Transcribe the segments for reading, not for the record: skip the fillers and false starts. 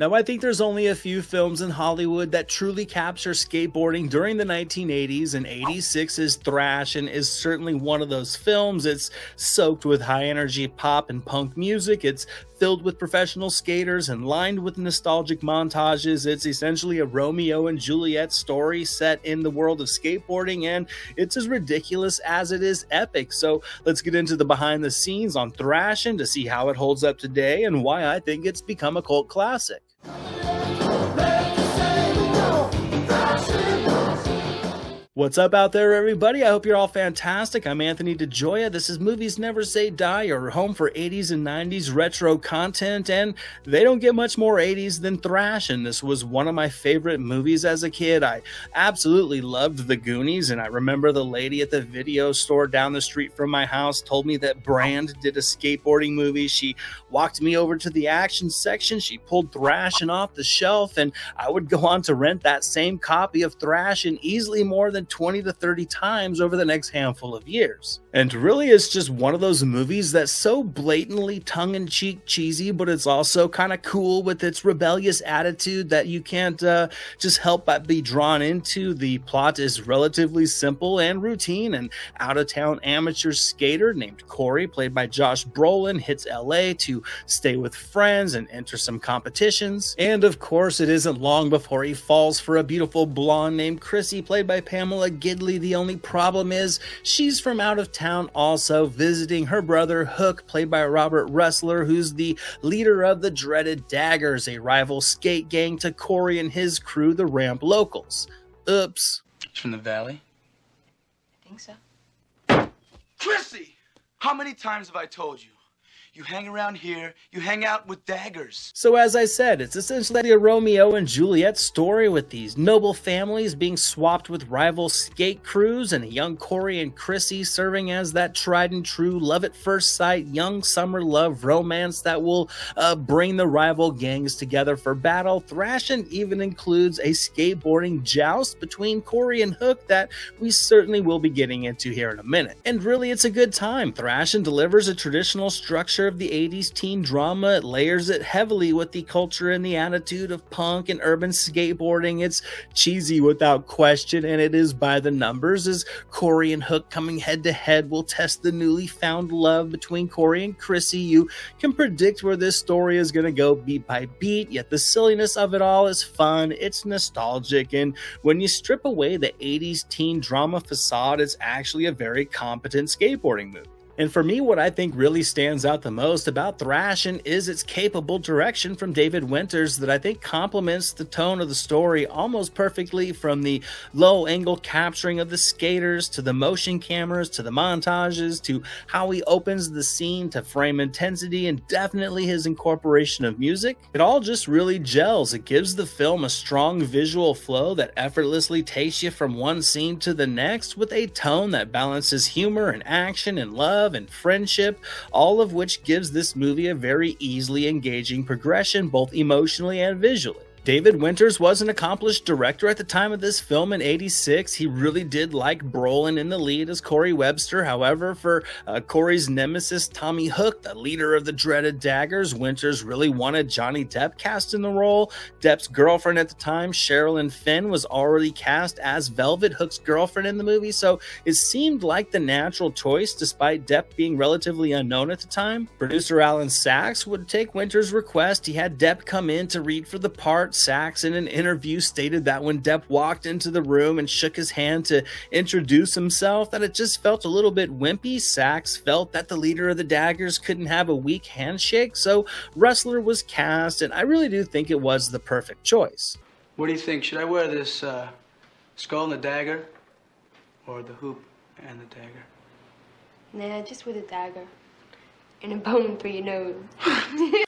Now, I think there's only a few films in Hollywood that truly capture skateboarding during the 1980s, and 86's Thrashin' is certainly one of those films. It's soaked with high-energy pop and punk music, it's filled with professional skaters and lined with nostalgic montages. It's essentially a Romeo and Juliet story set in the world of skateboarding, and it's as ridiculous as it is epic. So let's get into the behind the scenes on Thrashin' to see how it holds up today and why I think it's become a cult classic. What's up out there, everybody? I hope you're all fantastic. I'm Anthony DeJoya. This is Movies Never Say Die, your home for 80s and 90s retro content, and they don't get much more 80s than Thrashin'. This was one of my favorite movies as a kid. I absolutely loved The Goonies, and I remember the lady at the video store down the street from my house told me that Brand did a skateboarding movie. She walked me over to the action section, she pulled Thrashin' off the shelf, and I would go on to rent that same copy of Thrashin' easily more than 20 to 30 times over the next handful of years. And really, it's just one of those movies that's so blatantly tongue-in-cheek cheesy, but it's also kind of cool with its rebellious attitude that you can't just help but be drawn into. The plot is relatively simple and routine. An out-of-town amateur skater named Corey, played by Josh Brolin, hits LA to stay with friends and enter some competitions. And of course, it isn't long before he falls for a beautiful blonde named Chrissy, played by Pamela Gidley. The only problem is she's from out of town, also visiting her brother Hook, played by Robert Ressler, who's the leader of the dreaded Daggers, a rival skate gang to Corey and his crew, the Ramp Locals. Oops. It's from the Valley? I think so. Chrissy! How many times have I told you? You hang around here, you hang out with daggers. So as I said, it's essentially a Romeo and Juliet story with these noble families being swapped with rival skate crews, and a young Corey and Chrissy serving as that tried and true love at first sight, young summer love romance that will bring the rival gangs together for battle. Thrashin' even includes a skateboarding joust between Corey and Hook that we certainly will be getting into here in a minute. And really, it's a good time. Thrashin' delivers a traditional structure of the 80s teen drama. It layers it heavily with the culture and the attitude of punk and urban skateboarding. It's cheesy without question, and it is by the numbers, as Corey and Hook coming head to head will test the newly found love between Corey and Chrissy. You can predict where this story is going to go beat by beat, yet the silliness of it all is fun, it's nostalgic, and when you strip away the 80s teen drama facade, it's actually a very competent skateboarding movie. And for me, what I think really stands out the most about Thrashin' is its capable direction from David Winters that I think complements the tone of the story almost perfectly, from the low-angle capturing of the skaters, to the motion cameras, to the montages, to how he opens the scene to frame intensity, and definitely his incorporation of music. It all just really gels. It gives the film a strong visual flow that effortlessly takes you from one scene to the next, with a tone that balances humor and action and love and friendship, all of which gives this movie a very easily engaging progression, both emotionally and visually. David Winters was an accomplished director at the time of this film in 86. He really did like Brolin in the lead as Corey Webster. However, for Corey's nemesis, Tommy Hook, the leader of the dreaded Daggers, Winters really wanted Johnny Depp cast in the role. Depp's girlfriend at the time, Sherilyn Fenn, was already cast as Velvet, Hook's girlfriend in the movie, so it seemed like the natural choice despite Depp being relatively unknown at the time. Producer Alan Sachs would take Winters' request. He had Depp come in to read for the part. Sachs, in an interview, stated that when Depp walked into the room and shook his hand to introduce himself, that it just felt a little bit wimpy. Sachs felt that the leader of the Daggers couldn't have a weak handshake, so Ressler was cast, and I really do think it was the perfect choice. What do you think? Should I wear this skull and the dagger, or the hoop and the dagger? Nah, just with a dagger. And a bone for your nose.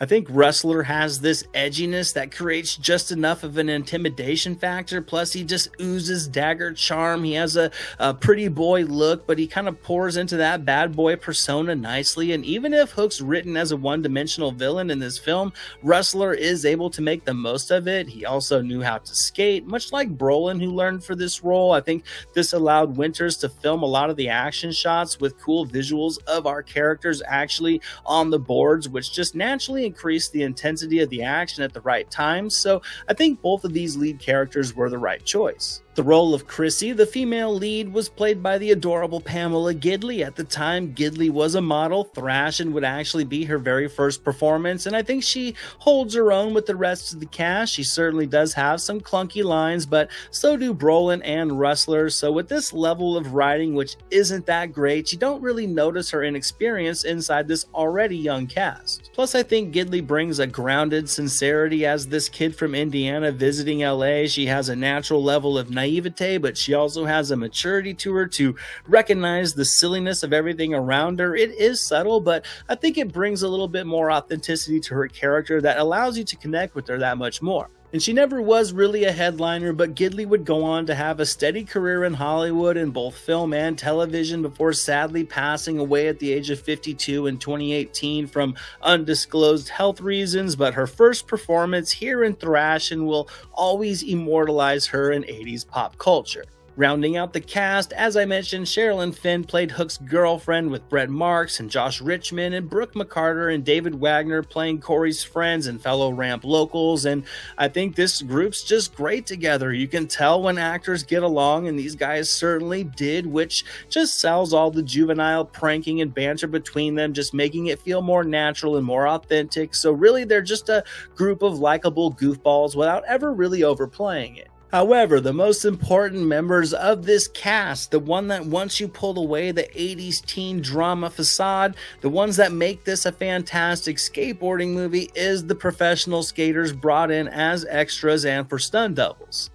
I think Ressler has this edginess that creates just enough of an intimidation factor, plus he just oozes dagger charm. He has a pretty boy look, but he kind of pours into that bad boy persona nicely, and even if Hook's written as a one-dimensional villain in this film, Ressler is able to make the most of it. He also knew how to skate, much like Brolin, who learned for this role. I think this allowed Winters to film a lot of the action shots with cool visuals of our characters actually quickly on the boards, which just naturally increased the intensity of the action at the right times. So I think both of these lead characters were the right choice. The role of Chrissy, the female lead, was played by the adorable Pamela Gidley. At the time, Gidley was a model. Thrashin would actually be her very first performance, and I think she holds her own with the rest of the cast. She certainly does have some clunky lines, but so do Brolin and Rustler. So with this level of writing, which isn't that great, you don't really notice her inexperience inside this already young cast. Plus, I think Gidley brings a grounded sincerity as this kid from Indiana visiting LA. She has a natural level of naivete, but she also has a maturity to her to recognize the silliness of everything around her. It is subtle, but I think it brings a little bit more authenticity to her character that allows you to connect with her that much more. And she never was really a headliner, but Gidley would go on to have a steady career in Hollywood in both film and television before sadly passing away at the age of 52 in 2018 from undisclosed health reasons. But her first performance here in Thrashin will always immortalize her in 80s pop culture. Rounding out the cast, as I mentioned, Sherilyn Fenn played Hook's girlfriend with Brett Marks and Josh Richmond, and Brooke McCarter and David Wagner playing Corey's friends and fellow ramp locals. And I think this group's just great together. You can tell when actors get along, and these guys certainly did, which just sells all the juvenile pranking and banter between them, just making it feel more natural and more authentic. So really, they're just a group of likable goofballs without ever really overplaying it. However, the most important members of this cast, the one that once you pulled away the 80s teen drama facade, the ones that make this a fantastic skateboarding movie, is the professional skaters brought in as extras and for stunt doubles.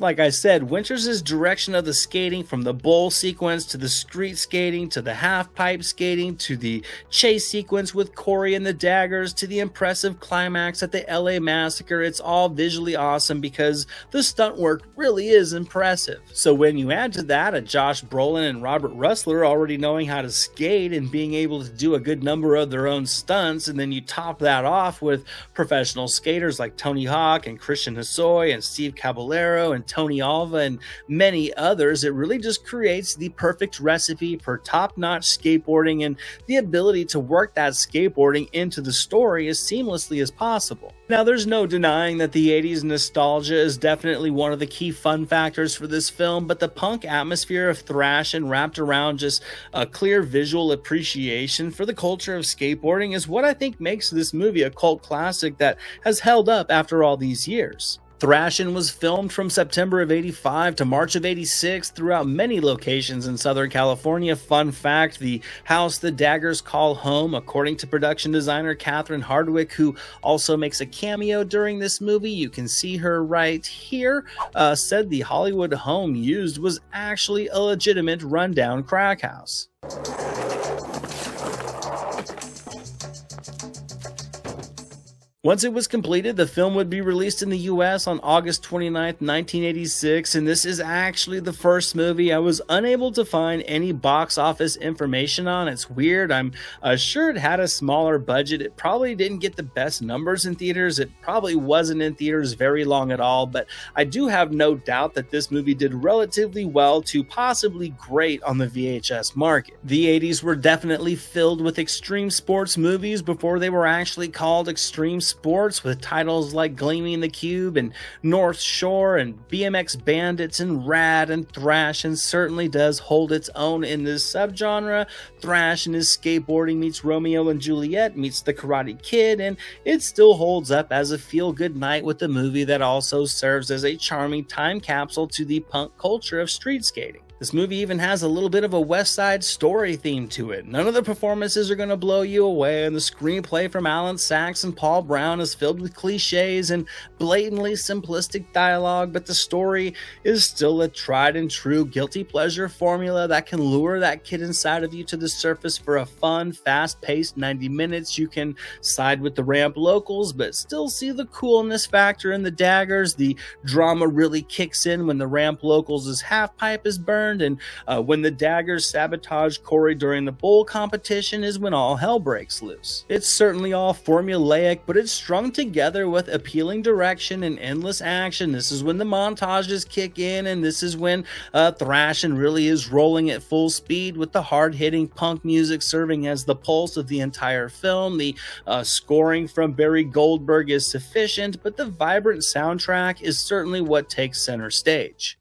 Like I said, Winters' direction of the skating, from the bowl sequence to the street skating to the half pipe skating to the chase sequence with Corey and the daggers to the impressive climax at the LA Massacre, it's all visually awesome because the stunt work really is impressive. So when you add to that a Josh Brolin and Robert Rustler already knowing how to skate and being able to do a good number of their own stunts, and then you top that off with professional skaters like Tony Hawk and Christian Hosoi and Steve Caballero and Tony Alva and many others, it really just creates the perfect recipe for top-notch skateboarding and the ability to work that skateboarding into the story as seamlessly as possible. Now, there's no denying that the 80s nostalgia is definitely one of the key fun factors for this film, but the punk atmosphere of Thrashin wrapped around just a clear visual appreciation for the culture of skateboarding is what I think makes this movie a cult classic that has held up after all these years. Thrashin was filmed from September of '85 to March of '86 throughout many locations in Southern California. Fun fact, the house the daggers call home, according to production designer Catherine Hardwick, who also makes a cameo during this movie, you can see her right here, said the Hollywood home used was actually a legitimate rundown crack house. Once it was completed, the film would be released in the US on August 29th, 1986, and this is actually the first movie I was unable to find any box office information on. It's weird. I'm sure it had a smaller budget. It probably didn't get the best numbers in theaters. It probably wasn't in theaters very long at all, but I do have no doubt that this movie did relatively well to possibly great on the VHS market. The 80s were definitely filled with extreme sports movies before they were actually called extreme sports, with titles like Gleaming the Cube and North Shore and BMX Bandits and Rad, and Thrashin certainly does hold its own in this subgenre. Thrashin is skateboarding meets Romeo and Juliet meets The Karate Kid, and it still holds up as a feel-good night with a movie that also serves as a charming time capsule to the punk culture of street skating. This movie even has a little bit of a West Side Story theme to it. None of the performances are going to blow you away, and the screenplay from Alan Sachs and Paul Brown is filled with cliches and blatantly simplistic dialogue, but the story is still a tried and true guilty pleasure formula that can lure that kid inside of you to the surface for a fun, fast-paced 90 minutes. You can side with the ramp locals, but still see the coolness factor in the daggers. The drama really kicks in when the ramp locals' half pipe is burned, returned, and when the daggers sabotage Corey during the bowl competition is when all hell breaks loose. It's certainly all formulaic, but it's strung together with appealing direction and endless action. This is when the montages kick in, and this is when Thrashin really is rolling at full speed, with the hard-hitting punk music serving as the pulse of the entire film. The scoring from Barry Goldberg is sufficient, but the vibrant soundtrack is certainly what takes center stage.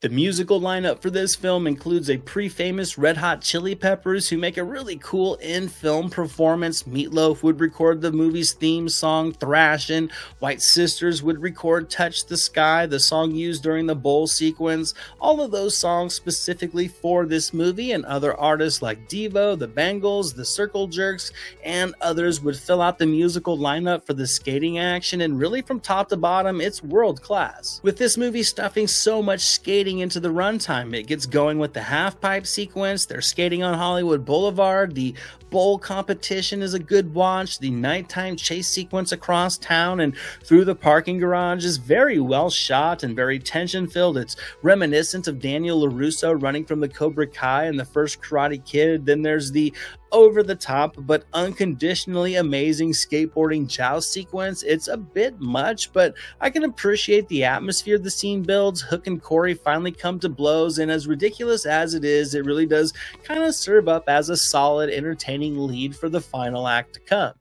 The musical lineup for this film includes a pre-famous Red Hot Chili Peppers, who make a really cool in-film performance. Meatloaf would record the movie's theme song, Thrashin'. White Sisters would record Touch the Sky, the song used during the bowl sequence. All of those songs specifically for this movie, and other artists like Devo, the Bangles, the Circle Jerks, and others would fill out the musical lineup for the skating action, and really from top to bottom, it's world class. With this movie stuffing so much skating into the runtime, it gets going with the half-pipe sequence. They're skating on Hollywood Boulevard. The bowl competition is a good watch. The nighttime chase sequence across town and through the parking garage is very well shot and very tension-filled. It's reminiscent of Daniel LaRusso running from the Cobra Kai in the first Karate Kid. Then there's the over-the-top but unconditionally amazing skateboarding joust sequence. It's a bit much, but I can appreciate the atmosphere the scene builds. Hook and Corey finally come to blows, and as ridiculous as it is, it really does kind of serve up as a solid, entertaining lead for the final act to come.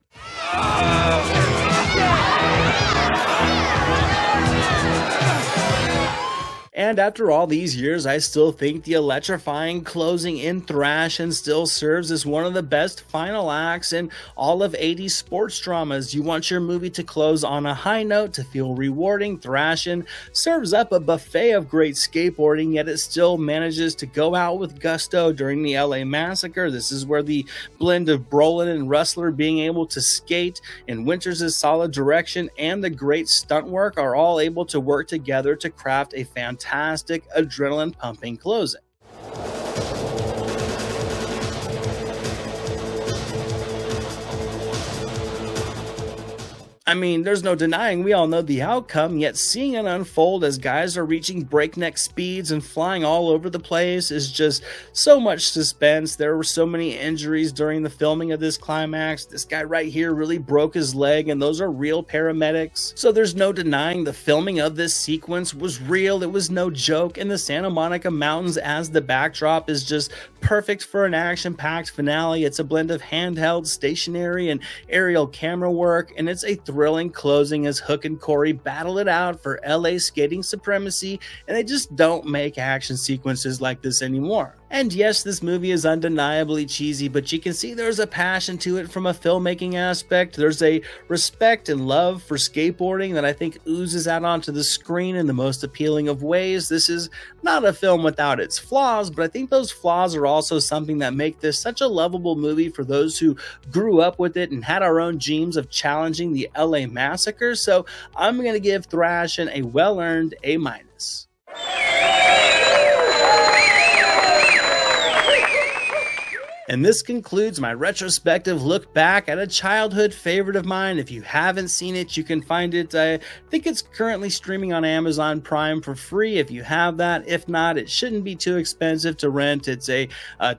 And after all these years, I still think the electrifying closing in Thrashin' still serves as one of the best final acts in all of 80s sports dramas. You want your movie to close on a high note, to feel rewarding. Thrashin' serves up a buffet of great skateboarding, yet it still manages to go out with gusto during the LA Massacre. This is where the blend of Brolin and Rustler being able to skate, and Winters' solid direction, and the great stunt work are all able to work together to craft a fantastic adrenaline-pumping closing. I mean, there's no denying we all know the outcome, yet seeing it unfold as guys are reaching breakneck speeds and flying all over the place is just so much suspense. There were so many injuries during the filming of this climax. This guy right here really broke his leg, and those are real paramedics. So there's no denying the filming of this sequence was real. It was no joke, and the Santa Monica Mountains as the backdrop is just perfect for an action-packed finale. It's a blend of handheld, stationary, and aerial camera work, and it's a thrilling closing as Hook and Corey battle it out for LA skating supremacy, and they just don't make action sequences like this anymore. And yes, this movie is undeniably cheesy, but you can see there's a passion to it from a filmmaking aspect. There's a respect and love for skateboarding that I think oozes out onto the screen in the most appealing of ways. This is not a film without its flaws, but I think those flaws are also something that make this such a lovable movie for those who grew up with it and had our own dreams of challenging the LA Massacre. So I'm going to give Thrashin' a well-earned A-. And this concludes my retrospective look back at a childhood favorite of mine. If you haven't seen it, you can find it. I think it's currently streaming on Amazon Prime for free if you have that. If not, it shouldn't be too expensive to rent. It's a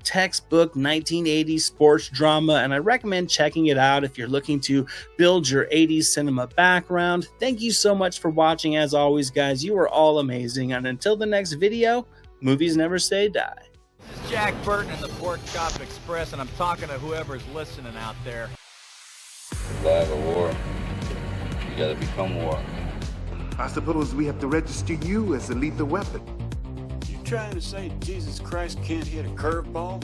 textbook 1980s sports drama, and I recommend checking it out if you're looking to build your 80s cinema background. Thank you so much for watching. As always, guys, you are all amazing. And until the next video, movies never say die. This is Jack Burton in the Pork Chop Express, and I'm talking to whoever's listening out there. Flag a war. You gotta become war. I suppose we have to register you as a lethal weapon. You trying to say Jesus Christ can't hit a curveball?